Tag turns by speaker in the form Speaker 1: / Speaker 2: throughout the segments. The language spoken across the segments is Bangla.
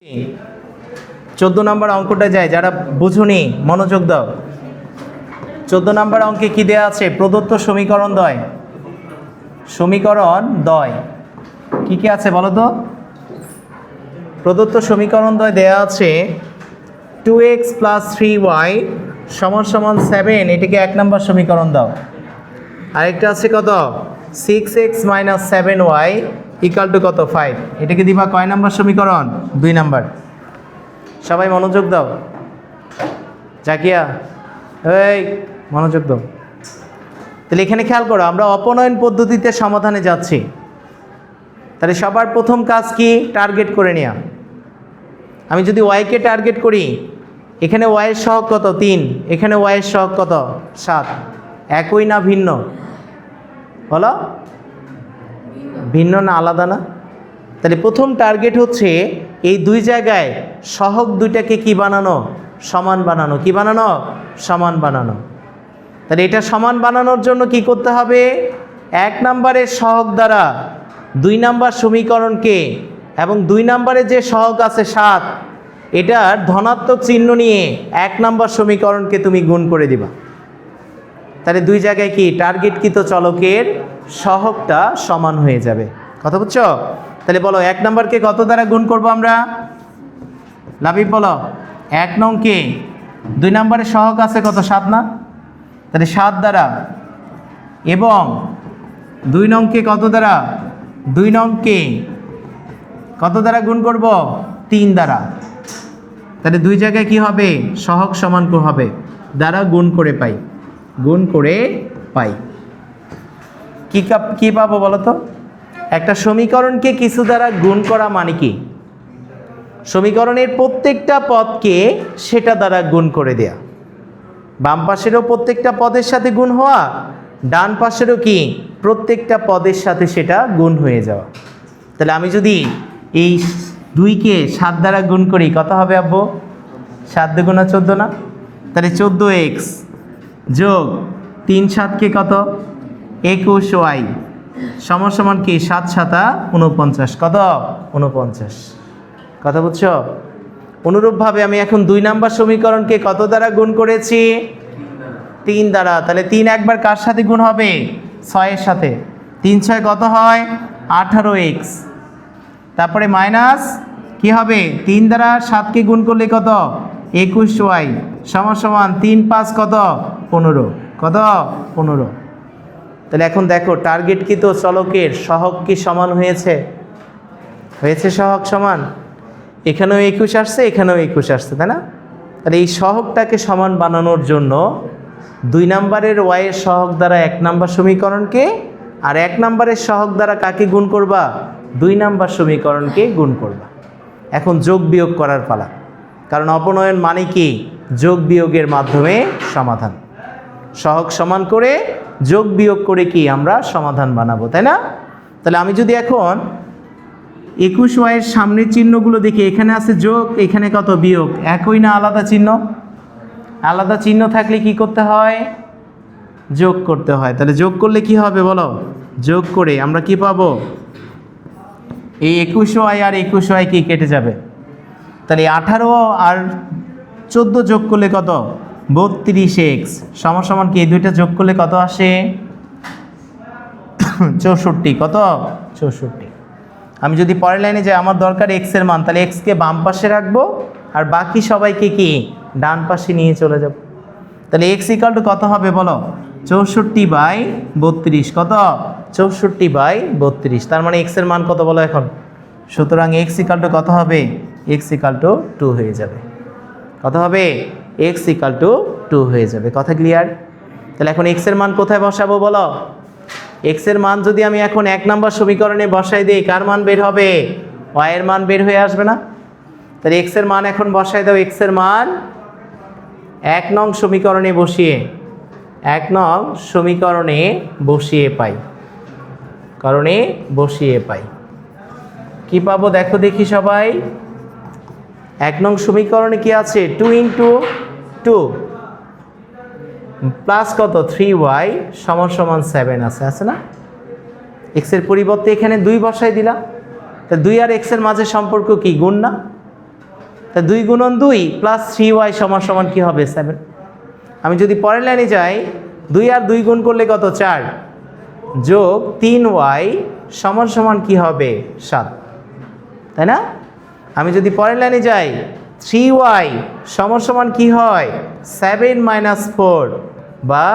Speaker 1: 14 নম্বর অঙ্কটা যায়, যারা বুঝুনি মনোযোগ দাও। 14 নম্বর অঙ্কে কি দেয়া আছে? প্রদত্ত সমীকরণ দ্বয়। সমীকরণ দ্বয় কি কি আছে বলো তো? প্রদত্ত সমীকরণ দ্বয় দেয়া আছে 2x + 3y = 7, এটাকে 1 নম্বর সমীকরণ দাও। আরেকটা আছে কত? 6x - 7y = কত? 5, এটাকে দিবা কয় নম্বর সমীকরণ? 2 নম্বর। সবাই মনোযোগ দাও। জাকিয়া, এই মনোযোগ দাও। তাহলে এখানে খেয়াল করো, আমরা অপনয়ন পদ্ধতিতে সমাধানে যাচ্ছি। তাহলে সবার প্রথম কাজ কি? টার্গেট করে নেওয়া। আমি যদি ওয়াইকে টার্গেট করি, এখানে ওয়াইয়ের সহগ কত? 3, এখানে ওয়াইয়ের সহগ কত? 7। একই না ভিন্ন? বলো, ভিন্ন না আলাদা না? তাহলে প্রথম টার্গেট হচ্ছে এই দুই জায়গায় সহগ দুইটাকে কি বানানো? সমান বানানো। কি বানানো? সমান বানানো। তাহলে এটা সমান বানানোর জন্য কি করতে হবে? 1 নম্বরের সহগ দ্বারা 2 নম্বর সমীকরণকে, এবং 2 নম্বরে যে সহগ আছে 7, এটার ধনাত্মক চিহ্ন নিয়ে 1 নম্বর সমীকরণকে তুমি গুণ করে দিবা। তাহলে দুই জায়গায় কি টার্গেটকৃত চলকের সহগটা সমান হয়ে যাবে। কথা বুঝছো? তাহলে বলো 1 নম্বরকে কত দ্বারা গুণ করব আমরা? লাবিব বলো, 1 নংকে 2 নম্বরের সহগ আছে কত? 7 না? তাহলে 7 দ্বারা, এবং 2 নংকে কত দ্বারা? 2 নংকে কত দ্বারা গুণ করব? 3 দ্বারা। তাহলে দুই জায়গায় কি হবে? সহগ সমান হবে, দ্বারা গুণ করে পাই। গুণ করে পাই কি পাবো বলো তো? একটা সমীকরণকে কিছু দ্বারা গুণ করা মানে কি? সমীকরণের প্রত্যেকটা পদকে সেটা দ্বারা গুণ করে দেয়া। বাম পাশেরও প্রত্যেকটা পদের সাথে গুণ হওয়া, ডান পাশেরও কি প্রত্যেকটা পদের সাথে সেটা গুণ হয়ে যাওয়া। তাহলে আমি যদি এই 2কে 7 দ্বারা গুণ করি, কত হবে আব্বু? 7 × 2 = 14 না? তাহলে 14x যোগ 3 × 7 = কত? 21y সমান কি? 7 × 7 = 49। কত? 49। কথা বুঝছো? অনুরূপভাবে আমি এখন 2 নম্বর সমীকরণকে কত দ্বারা গুণ করেছি? 3 দ্বারা। তাহলে 3 একবার কার সাথে গুণ হবে? 6 এর সাথে। 3 × 6 কত হয়? 18x। তারপরে মাইনাস কি হবে? 3 দ্বারা 7কে গুণ করলে কত? 21y সমান 3 × 5 কত? 15। কত? 15। তাহলে এখন দেখো, টার্গেটকৃত চলকের সহগ কি সমান হয়েছে? হয়েছে সহগ সমান। এখানেও 21 আসছে, এখানেও 21 আসছে, তাই না? তাহলে এই সহগটাকে সমান বানানোর জন্য 2 নম্বরের ওয়াইয়ের সহগ দ্বারা 1 নম্বর সমীকরণকে, আর 1 নম্বরের সহগ দ্বারা কাকে গুণ করবা? 2 নম্বর সমীকরণকে গুণ করবা। এখন যোগ বিয়োগ করার পালা, কারণ অপনয়ন মানে কি? যোগ বিয়োগের মাধ্যমে সমাধান। সহগ সমান করে যোগ বিয়োগ করে কি আমরা সমাধান বানাবো, তাই না? তাহলে আমি যদি এখন 21y এর সামনের চিহ্নগুলো দেখি, এখানে আছে যোগ, এখানে কত? বিয়োগ। একই না আলাদা চিহ্ন? আলাদা চিহ্ন থাকলে কি করতে হয়? যোগ করতে হয়। তাহলে যোগ করলে কি হবে বলো? যোগ করে আমরা কি পাবো? এই 21y আর 21y কি কেটে যাবে। তাহলে 18 আর 14 যোগ করলে কত? 32x সমান কি? এই দুইটা যোগ করলে কত আসে? 64। কত? 64। আমি যদি পরের লাইনে যাই, আমার দরকার x এর মান, তাহলে x কে বাম পাশে রাখবো, আর বাকি সবাইকে কি ডান পাশে নিয়ে চলে যাব। তাহলে x = কত হবে বলো? 64/32। কত? 64/32। তার মানে x এর মান কত বলো এখন? সুতরাং x = কত হবে? x = 2 হয়ে যাবে। কত হবে? x = 2 হয়ে যাবে। কথা ক্লিয়ার? তাহলে এখন x এর মান কোথায় বসাবো বলো? x এর মান যদি আমি এখন 1 নম্বর সমীকরণে বসাই দিই, কার মান বের হবে? y এর মান বের হয়ে আসবে না? তাহলে x এর মান এখন বসাই দাও। x এর মান 1 নং সমীকরণে বসিয়ে, 1 নং সমীকরণে বসিয়ে পাই, কারণে বসিয়ে পাই কি পাবো? দেখো দেখি সবাই, 1 নং সমীকরণে কি আছে? 2 × 2 প্লাস কত? 3y সমান 7 আছে না? x এর পরিবর্তে এখানে 2 বসাই দিলাম। তা 2 আর x এর মাঝে সম্পর্ক কি? গুণ না? তা 2 গুণন 2 প্লাস 3y সমান সমান কী হবে 7। আমি যদি পরের লাইনে যাই 2 আর 2 গুণ করলে কত 4 যোগ 3y সমান সমান কী হবে 7, তাই না? আমি যদি পরের লাইনে যাই 3y সমান সমান কী হয় 7 মাইনাস 4 বা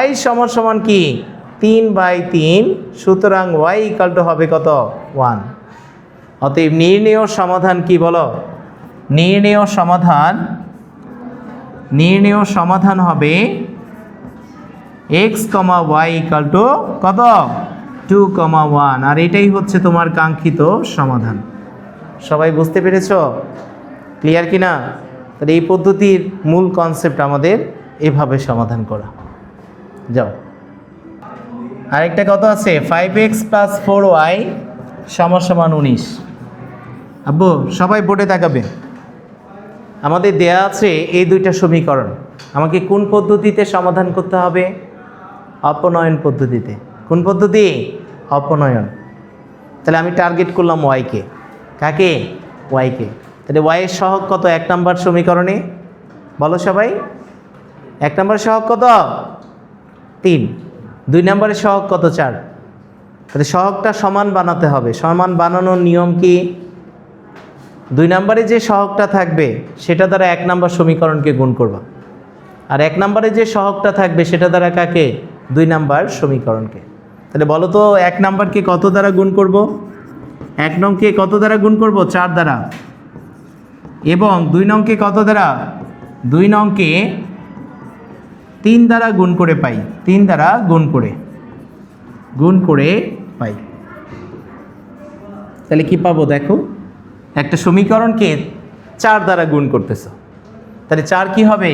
Speaker 1: y সমান সমান কি 3/3, সুতরাং y ইকাল টু হবে কত 1। অতএব নির্ণেয় সমাধান কি বলো? নির্ণেয় সমাধান হবে x, y ইকাল টু কত 2, 1। আর এটাই হচ্ছে তোমার কাঙ্ক্ষিত সমাধান। সবাই বুঝতে পেরেছো? ক্লিয়ার কি না? তাহলে এই পদ্ধতির মূল কনসেপ্ট আমাদের এভাবে সমাধান করা। যাও, আরেকটা কত আছে 5x প্লাস 4y সমান সমান 19। আব্বু সবাই বোর্ডে তাকাবে। আমাদের দেয়া আছে এই দুইটা সমীকরণ, আমাকে কোন পদ্ধতিতে সমাধান করতে হবে? অপনয়ন পদ্ধতিতে। কোন পদ্ধতি? অপনয়ন। তাহলে আমি টার্গেট করলাম ওয়াইকে। কাকে? ওয়াইকে। তাহলে ওয়াইয়ের সহগ কত 1 নম্বর সমীকরণে? বলো সবাই। 1 নম্বরের সহগ কত? 3। 2 নম্বরের সহগ কত? 4। তাহলে সহগটা সমান বানাতে হবে। সমান বানানোর নিয়ম কি? 2 নম্বরে যে সহগটা থাকবে সেটা দ্বারা 1 নম্বর সমীকরণকে গুণ করবা, আর 1 নম্বরে যে সহগটা থাকবে সেটা দ্বারা কাকে? 2 নম্বর সমীকরণকে। তাহলে বলো তো 1 নম্বরকে কত দ্বারা গুণ করব? 1 নংকে কত দ্বারা গুণ করব? 4 দ্বারা। এবং 2 নংকে কত দ্বারা? 2 নংকে 3 দ্বারা গুণ করে পাই। 3 দ্বারা গুণ করে পাই। তাহলে কি পাবো দেখো, একটা সমীকরণকে 4 দ্বারা গুণ করতেছো, তাহলে 4 কি হবে?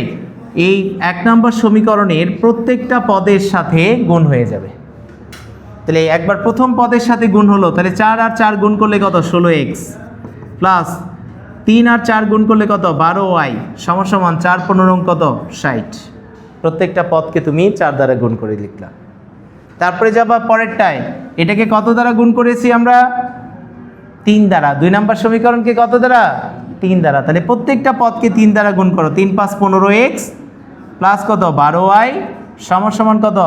Speaker 1: এই 1 নম্বর সমীকরণের প্রত্যেকটা পদের সাথে গুণ হয়ে যাবে। তাহলে একবার প্রথম পদের সাথে গুণ হলো, তাহলে 4 আর 4 গুণ করলে কত? 16x প্লাস 3 আর 4 গুণ করলে কত? 12y সমান সমান 4 15 কত? 60। প্রত্যেকটা পদকে তুমি 4 দ্বারা গুণ করে লিখলা। তারপরে যাবা পরেরটায়, এটাকে কত দ্বারা গুণ করেছি আমরা? 3 দ্বারা। 2 নম্বর সমীকরণকে কত দ্বারা? 3 দ্বারা। তাহলে প্রত্যেকটা পদকে 3 দ্বারা গুণ করো। 3 5 15x প্লাস কত? 12y সমান সমান কত?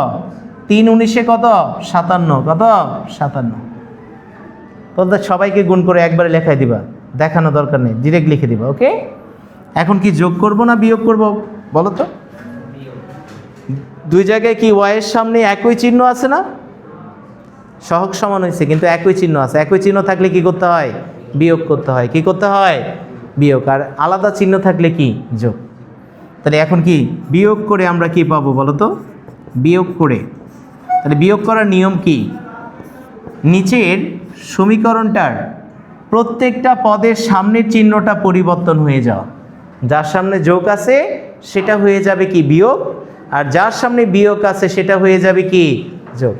Speaker 1: 3 19 কত? 57। কত? 57। তোদের সবাইকে গুণ করে একবারে লেখাই দিবা, দেখানো দরকার নেই, ডিরেক্ট লিখে দিবা। ওকে, এখন কি যোগ করব না বিয়োগ করব বলো তো? 2 জায়গায় কি ওয়াইয়ের সামনে একই চিহ্ন আছে না? সহগ সমান হয়েছে কিন্তু একই চিহ্ন আছে। একই চিহ্ন থাকলে কি করতে হয়? বিয়োগ করতে হয়। কি করতে হয়? বিয়োগ। আর আলাদা চিহ্ন থাকলে কি? যোগ। তাহলে এখন কি বিয়োগ করে আমরা কি পাবো বলো তো? বিয়োগ করে, তাহলে বিয়োগ করার নিয়ম কি? নিচের সমীকরণটার প্রত্যেকটা পদের সামনের চিহ্নটা পরিবর্তন হয়ে যাওয়া। যার সামনে যোগ আছে সেটা হয়ে যাবে কি? বিয়োগ। আর যার সামনে বিয়োগ আছে সেটা হয়ে যাবে কি? যোগ।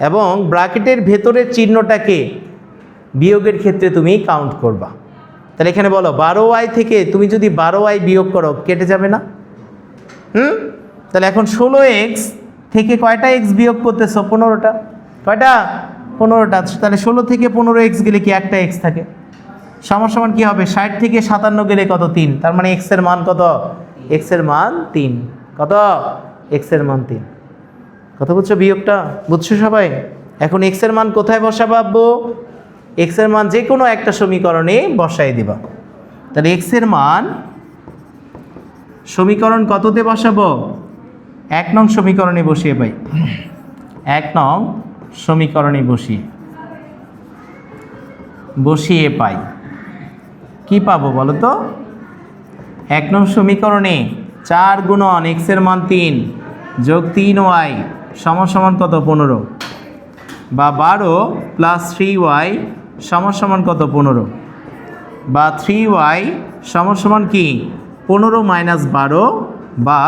Speaker 1: এবং ব্র্যাকেটের ভেতরের চিহ্নটাকে বিয়োগের ক্ষেত্রে তুমি কাউন্ট করবা। তাহলে এখানে বলো 12y থেকে তুমি যদি 12y বিয়োগ করো কেটে যাবে না? তাহলে এখন 16x থেকে কয়টা x বিয়োগ করতেছো? 15টা। কয়টা? 15টা। তাহলে 16 থেকে 15x গেলে কি একটা x থাকে? সমান সমান কি হবে? 60 থেকে 57 গেলে কত? 3। তার মানে x এর মান কত? x এর মান 3। কত? x এর মান 3। কথা বুঝছো? বিয়োগটা বুঝছো সবাই? এখন x এর মান কোথায় বসাবো আব্বু? x এর মান যে কোনো একটা সমীকরণে বসাই দিবা। তাহলে x এর মান সমীকরণ কততে বসাবো? 1 নং সমীকরণে বসিয়ে পাই। 1 নং সমীকরণে বসিয়ে পাই কি পাবো বলো তো? 1 নং সমীকরণে 4 গুণন x এর মান 3 যোগ 3y সমান সমান কত? 15। বা 12 প্লাস 3y সমান সমান কত? 15। বা 3y সমান সমান কি? 15 মাইনাস 12। বা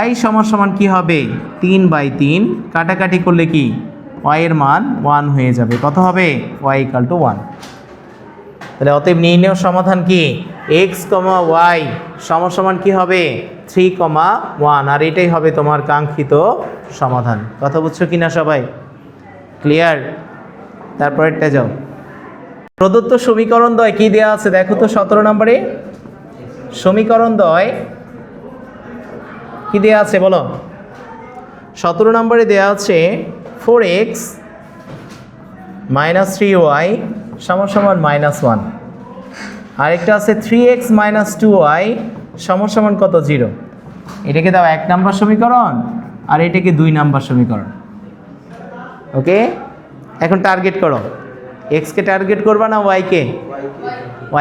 Speaker 1: y সমান সমান কি হবে? 3/3। কাটাকাটি করলে কি y এর মান 1 হয়ে যাবে। কত হবে? y equal to 1। তাহলে অতএব নির্ণেয় সমাধান কি? x, y সমান সমান কি হবে? 3, 1। আর এটাই হবে তোমার কাঙ্ক্ষিত সমাধান। কথা বুঝছো কিনা সবাই? ক্লিয়ার? তারপরেরটা যাও। প্রদত্ত সমীকরণ দ্বয় কি দেওয়া আছে দেখো তো 17 নম্বরে সমীকরণ দ্বয় কি দেওয়া আছে বলো 17 নম্বরে দেওয়া আছে 4x - 3y = -1 আরেকটা আছে 3x - 2y = কত 0 এটাকে দাও 1 নম্বর সমীকরণ আর এটাকে 2 নম্বর সমীকরণ ওকে এখন টার্গেট করো x কে টার্গেট করবা না y কে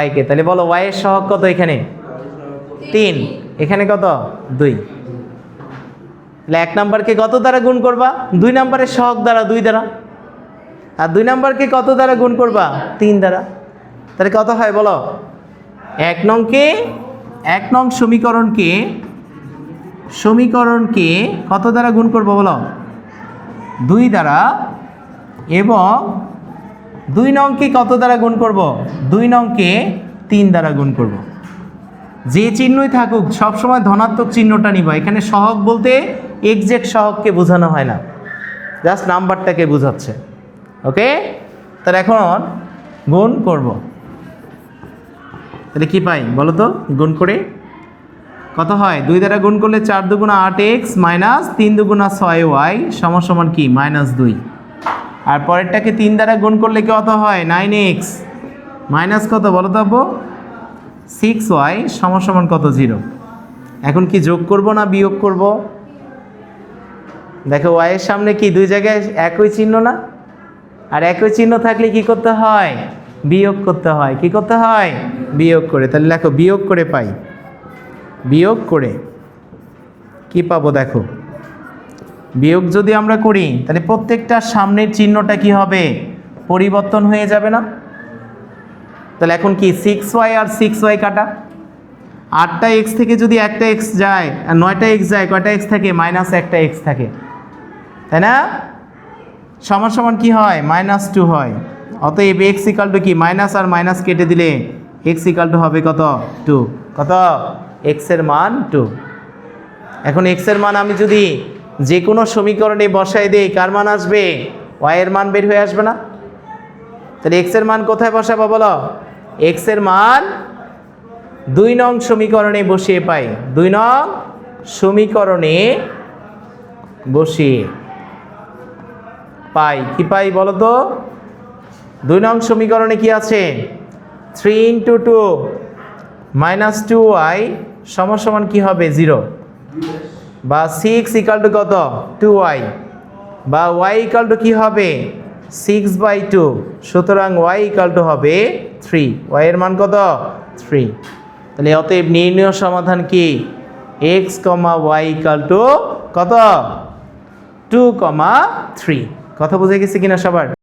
Speaker 1: y কে তাহলে বলো y এর সহগ কত এখানে 3 এখানে কত 2 তাহলে 1 নাম্বারকে কত দ্বারা গুণ করবা 2 নাম্বারের সহগ দ্বারা 2 দ্বারা আর 2 নাম্বারকে কত দ্বারা গুণ করবা 3 দ্বারা তাহলে কত হয় বলো 1 নং সমীকরণকে কত দ্বারা গুণ করব বলো 2 দ্বারা এবং 2 নংকে কত দ্বারা গুণ করব 2 নংকে 3 দ্বারা গুণ করব যে চিহ্নই থাকুক সবসময় ধনাত্মক চিহ্নটা নিবা এখানে সহগ বলতে এক্সাক্ট সহগকে বোঝানো হয় না জাস্ট নাম্বারটাকে বোঝাচ্ছে ওকে তাহলে এখন গুণ করব তাহলে কি পাই বলো তো গুণ করে কত হয় 2 দ্বারা গুণ করলে 4 দুগুণা 8x - 3 দুগুণা 6y = কি -2 আর পরেরটাকে 3 দ্বারা গুণ করলে কত হয় 9x মাইনাস কত বলো তো আব্বু 6y = কত 0 এখন কি যোগ করব না বিয়োগ করব দেখো y এর সামনে কি দুই জায়গায় একই চিহ্ন না আর একই চিহ্ন থাকলে কি করতে হয় বিয়োগ করতে হয় কি করতে হয় বিয়োগ করে তাহলে দেখো বিয়োগ করে পাই বিয়োগ করে কি পাবো দেখো বিয়োগ যদি আমরা করি তাহলে প্রত্যেকটা সামনের চিহ্নটা কি হবে পরিবর্তন হয়ে যাবে না তাহলে এখন কি 6y আর 6y কাটা 8টা x থেকে যদি একটা x যায় আর 9টা x যায় কয়টা x থাকে -একটা x থাকে তাই না সমান কি হয় -2 হয় অতএব x = কি মাইনাস আর মাইনাস কেটে দিলে x = হবে কত 2 কত x এর মান 2 এখন x এর মান আমি যদি যে কোনো সমীকরণে বসাই দেই কার মান আসবে y এর মান বের হয়ে আসবে না তাহলে x এর মান কোথায় বসাবো বলো x এর মান 2 নং সমীকরণে বসিয়ে পাই 2 নং সমীকরণে বসিয়ে পাই কি পাই বলো তো 2 নং সমীকরণে কি আছে 3 × 2 - 2y = কি হবে 0 বা 6 = কত 2y বা y = কি হবে 6/2 সুতরাং y = হবে 3 y এর মান কত 3 তাহলে অতএব নির্ণয় সমাধান কি x, y = কত 2, 3 কথা বুঝে গেছে কিনা সবার